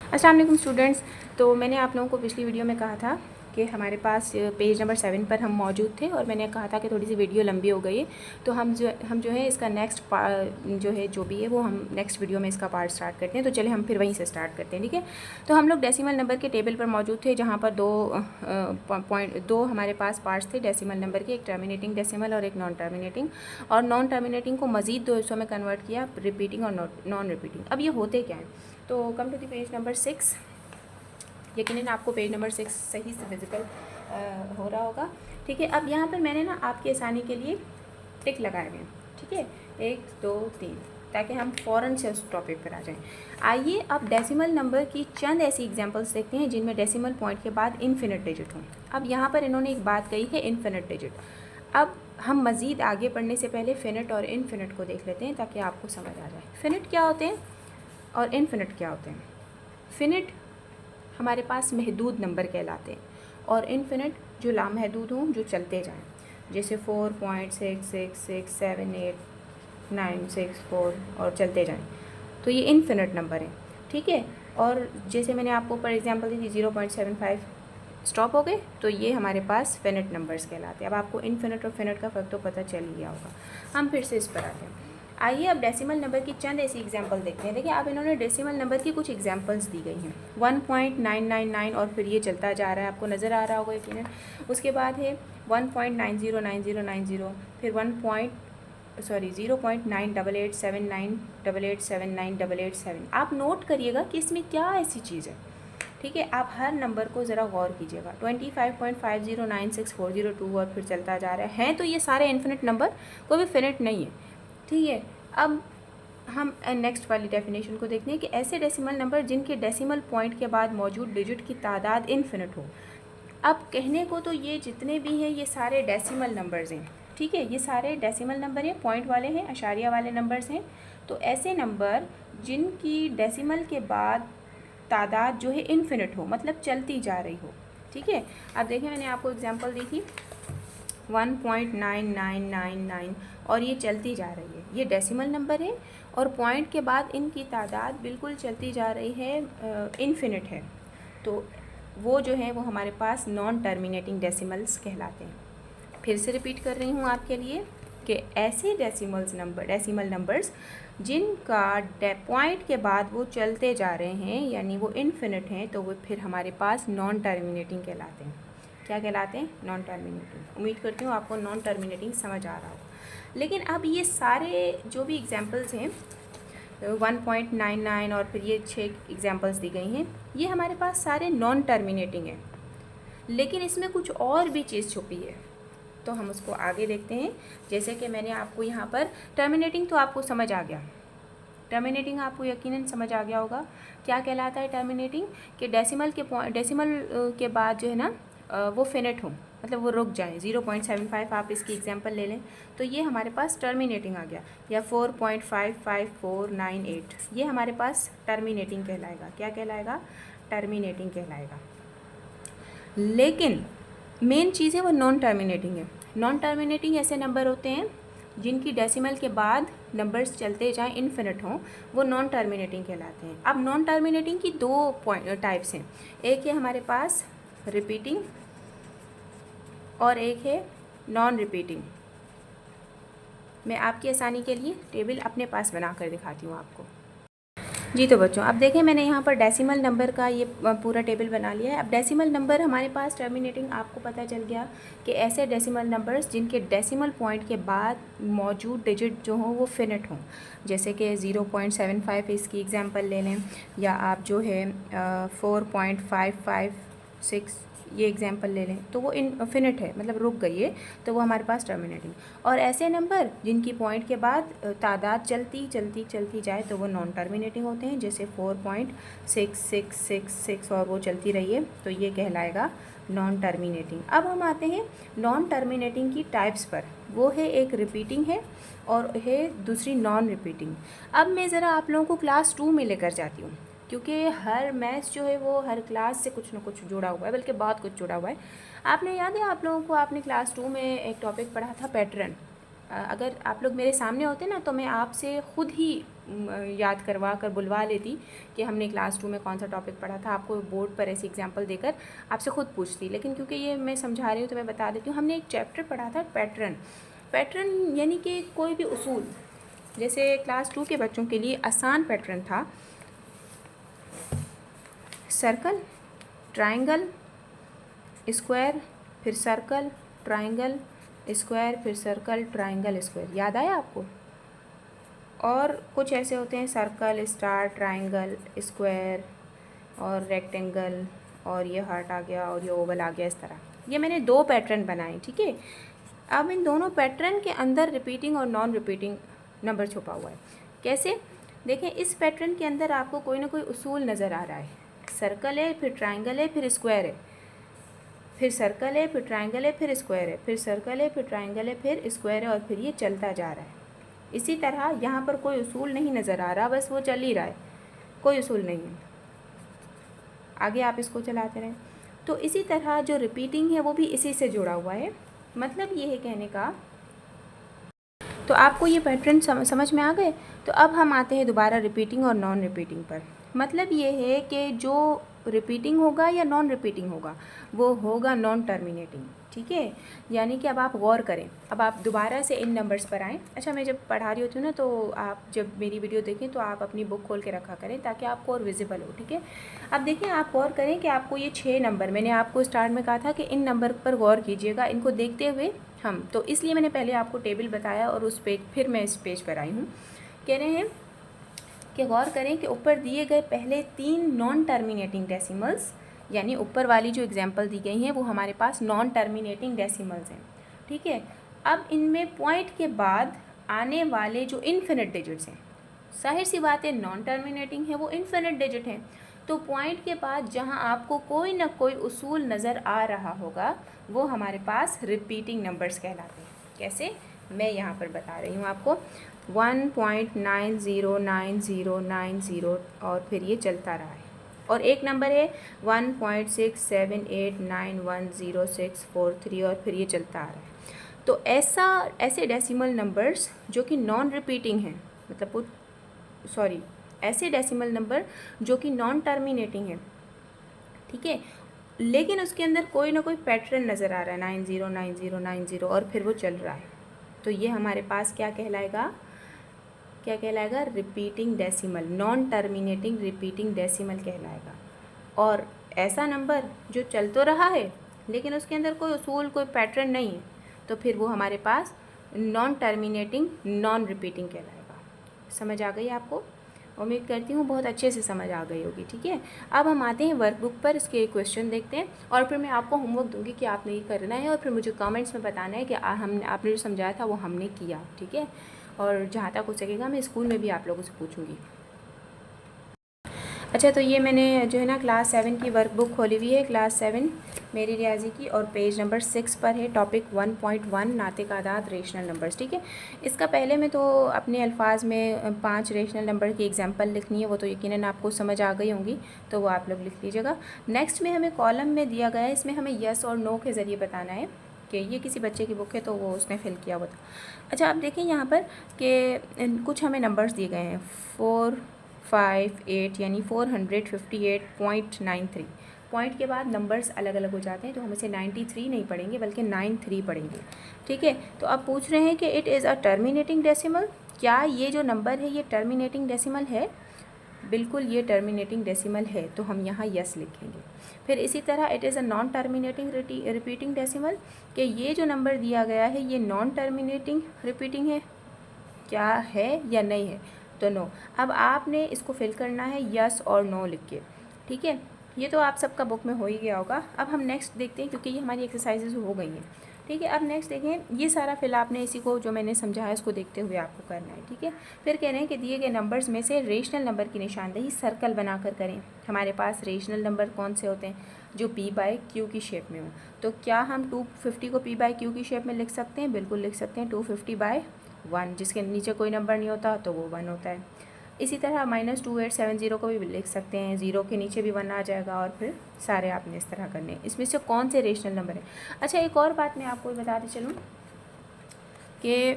अस्सलाम वालेकुम स्टूडेंट्स। तो मैंने आप लोगों को पिछली वीडियो में कहा था कि हमारे पास पेज नंबर 7 पर हम मौजूद थे और मैंने कहा था कि थोड़ी सी वीडियो लंबी हो गई है, तो हम जो है इसका नेक्स्ट जो है जो भी है वो हम नेक्स्ट वीडियो में इसका पार्ट स्टार्ट करते हैं। तो चले हम फिर वहीं से स्टार्ट करते हैं, ठीक है। तो हम लोग डेसिमल नंबर के टेबल पर मौजूद थे, जहाँ पर दो हमारे पास पार्ट्स थे डेसिमल नंबर के, एक टर्मिनेटिंग डेसिमल और एक नॉन टर्मिनेटिंग। और नॉन टर्मिनेटिंग को मज़ीद 2 हिस्सों में कन्वर्ट किया, रिपीटिंग और नॉन रिपीटिंग। अब ये होते क्या हैं, तो come to the page number 6। यकीनन आपको पेज नंबर 6 सही से विजिबल हो रहा होगा, ठीक है। अब यहाँ पर मैंने ना आपकी आसानी के लिए टिक लगाए हुए हैं, ठीक है, 1 2 3, ताकि हम फ़ौरन से उस टॉपिक पर आ जाएं। आइए अब डेसिमल नंबर की चंद ऐसी एग्जांपल्स देखते हैं जिनमें डेसिमल पॉइंट के बाद इन्फिनिट डिजिट हों। अब यहाँ पर इन्होंने एक बात कही है, इन्फिनिट डिजिट। अब हम मज़ीद आगे बढ़ने से पहले फिनिट और इन्फिनिट को देख लेते हैं ताकि आपको समझ आ जाए फिनिट क्या होते हैं और इन्फिनिट क्या होते हैं। फिनिट हमारे पास महदूद नंबर कहलाते हैं और इन्फिनिट जो लामहदूद हों, जो चलते जाएं, जैसे 4.6667896 और चलते जाएं, तो ये इन्फिनिट नंबर हैं, ठीक है। और जैसे मैंने आपको फॉर एग्जांपल दी थी 0.75 स्टॉप हो गए, तो ये हमारे पास फिनिट नंबर्स कहलाते हैं। अब आपको इन्फिनिट और फिनिट का फ़र्क तो पता चल ही गया होगा। हम फिर से इस पर आते हैं। आइए अब डेसिमल नंबर की चंद ऐसी एग्जांपल देखते हैं। देखिए अब इन्होंने डेसिमल नंबर की कुछ एग्जांपल्स दी गई हैं, 1.999 और फिर ये चलता जा रहा है, आपको नज़र आ रहा होगा यकीनन। उसके बाद है 1.909090, फिर 0.98879887988 आप नोट करिएगा कि इसमें क्या ऐसी चीज़ है, ठीक है। आप हर नंबर को ज़रा गौर कीजिएगा। 25.509640 और फिर चलता जा रहा है, तो ये सारे इन्फिनिट नंबर, कोई भी फिनिट नहीं है, ठीक है। अब हम नेक्स्ट वाली डेफिनेशन को देखते हैं कि ऐसे डेसिमल नंबर जिनके डेसिमल पॉइंट के बाद मौजूद डिजिट की तादाद इन्फिनिट हो। अब कहने को तो ये जितने भी हैं ये सारे डेसिमल नंबर्स हैं, ठीक है, ये सारे डेसिमल नंबर हैं, पॉइंट वाले हैं, अशारिया वाले नंबर्स हैं। तो ऐसे नंबर जिनकी डेसिमल के बाद तादाद जो है इन्फिनिट हो, मतलब चलती जा रही हो, ठीक है। अब देखें मैंने आपको एग्जांपल दी थी 1.9999 और ये चलती जा रही है, ये डेसिमल नंबर है और पॉइंट के बाद इनकी तादाद बिल्कुल चलती जा रही है, इन्फिनिट है। तो वो जो है वो हमारे पास नॉन टर्मिनेटिंग डेसिमल्स कहलाते हैं। फिर से रिपीट कर रही हूँ आपके लिए कि ऐसे डेसिमल नंबर्स जिनका पॉइंट के बाद वो चलते जा रहे हैं, यानी वो इन्फिनिट हैं, तो वो फिर हमारे पास नॉन टर्मिनेटिंग कहलाते हैं। क्या कहलाते हैं? Non terminating. उम्मीद करती हूँ आपको नॉन टर्मिनेटिंग समझ आ रहा हो। लेकिन अब ये सारे जो भी एग्जांपल्स हैं 1.99 और फिर ये 6 एग्जांपल्स दी गई हैं, ये हमारे पास सारे नॉन टर्मिनेटिंग हैं, लेकिन इसमें कुछ और भी चीज़ छुपी है, तो हम उसको आगे देखते हैं। जैसे कि मैंने आपको यहाँ पर टर्मिनेटिंग तो आपको समझ आ गया, टर्मिनेटिंग आपको यकीनन समझ आ गया होगा। क्या कहलाता है टर्मिनेटिंग? कि डेसिमल के बाद जो है ना वो फिनिट हो, मतलब वो रुक जाए। 0.75 आप इसकी एग्जांपल ले लें, तो ये हमारे पास टर्मिनेटिंग आ गया, या 4.55498 ये हमारे पास टर्मिनेटिंग कहलाएगा। क्या कहलाएगा? टर्मिनेटिंग कहलाएगा। लेकिन मेन चीज़ है वो नॉन टर्मिनेटिंग है। नॉन टर्मिनेटिंग ऐसे नंबर होते हैं जिनकी डेसिमल के बाद नंबर्स चलते जाएं, इन्फिनिट हों, वो नॉन टर्मिनेटिंग कहलाते हैं। अब नॉन टर्मिनेटिंग की 2 टाइप्स हैं, एक है हमारे पास रिपीटिंग और एक है नॉन रिपीटिंग। मैं आपकी आसानी के लिए टेबल अपने पास बना कर दिखाती हूँ आपको। जी तो बच्चों, अब देखें मैंने यहाँ पर डेसिमल नंबर का ये पूरा टेबल बना लिया है। अब डेसिमल नंबर हमारे पास टर्मिनेटिंग, आपको पता चल गया कि ऐसे डेसिमल नंबर्स जिनके डेसिमल पॉइंट के बाद मौजूद डिजिट जो हों वो फिनिट हों, जैसे कि 0.75 इसकी एग्जांपल ले लें, या आप जो है 4.556 ये एग्जांपल ले लें, तो वो इनफिनिट है, मतलब रुक गई है, तो वो हमारे पास टर्मिनेटिंग। और ऐसे नंबर जिनकी पॉइंट के बाद तादाद चलती चलती चलती जाए, तो वो नॉन टर्मिनेटिंग होते हैं, जैसे 4.6666 और वो चलती रही है, तो ये कहलाएगा नॉन टर्मिनेटिंग। अब हम आते हैं नॉन टर्मिनेटिंग की टाइप्स पर। वो है, एक रिपीटिंग है और है दूसरी नॉन रिपीटिंग। अब मैं ज़रा आप लोगों को क्लास 2 में लेकर जाती हूँ, क्योंकि हर मैथ्स जो है वो हर क्लास से कुछ ना कुछ जुड़ा हुआ है, बल्कि बहुत कुछ जुड़ा हुआ है। आपने याद है आप लोगों को, आपने क्लास 2 में एक टॉपिक पढ़ा था पैटर्न, अगर आप लोग मेरे सामने होते ना तो मैं आपसे ख़ुद ही याद करवा कर बुलवा लेती कि हमने क्लास 2 में कौन सा टॉपिक पढ़ा था, आपको बोर्ड पर ऐसी एग्जांपल देकर आपसे ख़ुद पूछती। लेकिन क्योंकि ये मैं समझा रही हूँ तो मैं बता देती हूँ। हमने एक चैप्टर पढ़ा था पैटर्न। पैटर्न यानी कि कोई भी उसूल, जैसे क्लास 2 के बच्चों के लिए आसान पैटर्न था सर्कल, ट्राइंगल, स्क्वायर, फिर सर्कल, ट्राइंगल, स्क्वायर, फिर सर्कल, ट्राइंगल, स्क्वायर। याद आया आपको? और कुछ ऐसे होते हैं सर्कल, स्टार, ट्राइंगल, स्क्वायर और रेक्टेंगल, और ये हार्ट आ गया और ये ओवल आ गया। इस तरह ये मैंने 2 पैटर्न बनाए, ठीक है। अब इन दोनों पैटर्न के अंदर रिपीटिंग और नॉन रिपीटिंग नंबर छुपा हुआ है। कैसे? देखें, इस पैटर्न के अंदर आपको कोई ना कोई उसूल नज़र आ रहा है। सर्कल है, फिर ट्राइंगल है, फिर स्क्वायर है, फिर सर्कल है, फिर ट्राइंगल है, फिर स्क्वायर है, फिर सर्कल है, फिर ट्राइंगल है, फिर स्क्वायर है, और फिर ये चलता जा रहा है। इसी तरह यहाँ पर कोई उसूल नहीं नज़र आ रहा, बस वो चल ही रहा है, कोई उसूल नहीं है। आगे आप इसको चलाते रहें। तो इसी तरह जो रिपीटिंग है वो भी इसी से जुड़ा हुआ है। मतलब ये है कहने का, तो आपको ये पैटर्न समझ में आ गए। तो अब हम आते हैं दोबारा रिपीटिंग और नॉन रिपीटिंग पर। मतलब ये है कि जो रिपीटिंग होगा या नॉन रिपीटिंग होगा वो होगा नॉन टर्मिनेटिंग, ठीक है। यानी कि अब आप गौर करें, अब आप दोबारा से इन नंबर्स पर आएँ। अच्छा, मैं जब पढ़ा रही होती हूँ ना तो आप जब मेरी वीडियो देखें तो आप अपनी बुक खोल के रखा करें ताकि आपको और विजिबल हो, ठीक है। अब देखिए, आप गौर करें कि आपको ये 6 नंबर, मैंने आपको स्टार्ट में कहा था कि इन नंबर पर गौर कीजिएगा, इनको देखते हुए हम, तो इसलिए मैंने पहले आपको टेबल बताया और उस पेज, फिर मैं इस पेज पर आई हूँ। कह रहे हैं कि गौर करें कि ऊपर दिए गए पहले 3 नॉन टर्मिनेटिंग डेसिमल्स, यानी ऊपर वाली जो एग्जांपल दी गई हैं वो हमारे पास नॉन टर्मिनेटिंग डेसिमल्स हैं, ठीक है। अब इनमें पॉइंट के बाद आने वाले जो इन्फिनिट डिजिट्स हैं, जाहिर सी बात है नॉन टर्मिनेटिंग है, वो इन्फिनिट डिजिट हैं। तो पॉइंट के बाद जहां आपको कोई ना कोई उसूल नज़र आ रहा होगा वो हमारे पास रिपीटिंग नंबर्स कहलाते हैं। कैसे? मैं यहाँ पर बता रही हूँ आपको। 1.909090 और फिर ये चलता रहा है। और एक नंबर है 1.67891063 और फिर ये चलता आ रहा है। तो ऐसे डेसिमल नंबर्स जो कि नॉन रिपीटिंग हैं, मतलब ऐसे डेसिमल नंबर जो कि नॉन टर्मिनेटिंग है, ठीक है, लेकिन उसके अंदर कोई ना कोई पैटर्न नज़र आ रहा है 909090 और फिर वो चल रहा है, तो ये हमारे पास क्या कहलाएगा? Repeating decimal, non terminating repeating decimal कहलाएगा। और ऐसा नंबर जो चल तो रहा है लेकिन उसके अंदर कोई उसूल, कोई पैटर्न नहीं है, तो फिर वो हमारे पास नॉन टर्मिनेटिंग नॉन रिपीटिंग कहलाएगा। समझ आ गई आपको? उम्मीद करती हूँ बहुत अच्छे से समझ आ गई होगी, ठीक है। अब हम आते हैं वर्कबुक पर, इसके क्वेश्चन देखते हैं और फिर मैं आपको होमवर्क दूंगी कि आपने ये करना है और फिर मुझे कमेंट्स में बताना है कि आपने जो समझाया था वो हमने किया, ठीक है। और जहाँ तक हो सकेगा मैं स्कूल में भी आप लोगों से पूछूंगी। अच्छा, तो ये मैंने जो है ना क्लास 7 की वर्कबुक खोली हुई है, क्लास 7 मेरी रियाजी की, और पेज नंबर 6 पर है टॉपिक 1.1 नातिक आदाद रेशनल नंबर्स, ठीक है। इसका पहले मैं तो अपने अल्फाज में 5 रेशनल नंबर की एग्जांपल लिखनी है, वो तो यकीनन आपको समझ आ गई होंगी, तो वो आप लोग लिख लीजिएगा। नेक्स्ट में हमें कॉलम में दिया गया है, इसमें हमें यस और नो के ज़रिए बताना है कि ये किसी बच्चे की बुक है तो वो उसने फिल किया हुआ था। अच्छा, आप देखें यहाँ पर कि कुछ हमें नंबर्स दिए गए हैं 458 यानी 458.93। पॉइंट के बाद नंबर्स अलग अलग हो जाते हैं, तो हम इसे 93 नहीं पढ़ेंगे बल्कि 93 पढ़ेंगे, ठीक है। तो अब पूछ रहे हैं कि it is a terminating decimal, क्या ये जो नंबर है ये टर्मिनेटिंग डेसिमल है? बिल्कुल ये टर्मिनेटिंग डेसिमल है, तो हम यहाँ यस लिखेंगे। फिर इसी तरह it is a non terminating repeating decimal, कि ये जो नंबर दिया गया है ये नॉन टर्मिनेटिंग रिपीटिंग है, क्या है या नहीं है? तो नो। अब आपने इसको फिल करना है यस और नो लिख के, ठीक है। ये तो आप सबका बुक में हो ही गया होगा। अब हम नेक्स्ट देखते हैं क्योंकि ये हमारी एक्सरसाइजेज हो गई हैं, ठीक है। अब नेक्स्ट देखें, ये सारा फिल आपने इसी को जो मैंने समझाया इसको देखते हुए आपको करना है, ठीक है। फिर कह रहे हैं कि दिए गए नंबर्स में से रेशनल नंबर की निशानदेही सर्कल बनाकर करें। हमारे पास रेशनल नंबर कौन से होते हैं? जो p/q की शेप में हो। तो क्या हम 250 को p/q की शेप में लिख सकते हैं? बिल्कुल लिख सकते हैं। 250/1, जिसके नीचे कोई नंबर नहीं होता तो वो 1 होता है। इसी तरह -2870 को भी लिख सकते हैं, 0 के नीचे भी 1 आ जाएगा, और फिर सारे आपने इस तरह करने। इसमें से कौन से रेशनल नंबर है? अच्छा, एक और बात मैं आपको बताते चलूँ कि